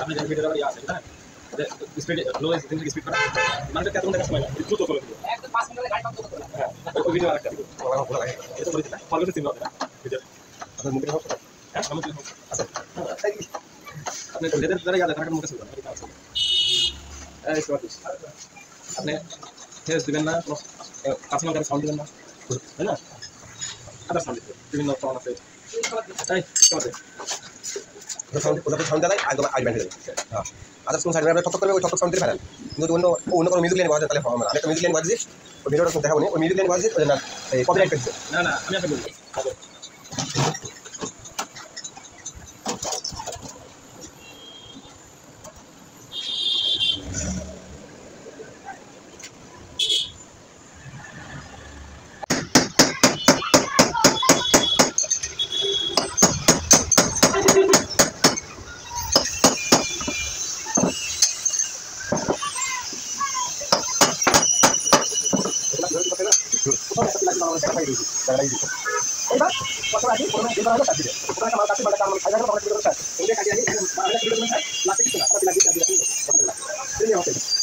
আপনি যে ভিডিওটা ইয়ে আছে হ্যাঁ স্পিড লো স্পিড করা মানুষের কত টাকা সময় লাগে দ্রুত করে দিও একদম 5 মিনিটে গাড়ি পাম্প করতে হ্যাঁ ওই ভিডিও আরেকটা দিও ভালো লাগে এটা করে দিতে ফলো সিম হবে না ভিডিও আপনার মুখে হবে হ্যাঁ আমার মুখে আচ্ছা আপনি যেদের দ্বারা याद রাখার মুখে ছিল এই সব আপনি ফেস দিবেন না পার্সোনাল কাছে সাউন্ড দিবেন না তাই না আদার সাউন্ড দিবেন বিভিন্ন ফোন আছে তাই চলে সাউন্ড দেয় আই ব্যান্ড হ্যাঁ আদার কোন সাইডে টপ করবে ওই টপ সাউন্ড দিয়ে ফেলেন কিন্তু অন্য কোনো মিউজিক লাইন বাজে তাহলে হবে না আমি একটা মিউজিক লাইন বাজে ওই ভিডিওটা দেখাবো না ওই মিউজিক লাইন বাজে ওই না কপিরাইট করছে না না আমি একটা বলি এবার কত আছে কোনো যেটা হলো কাটবে ওটা আমার কাছে বাটা কাম খাইবার পরে ভিডিও স্যার ওটা কাটিয়ে আমি লাস্টে কিছু না আপনি লাগিয়ে দিতে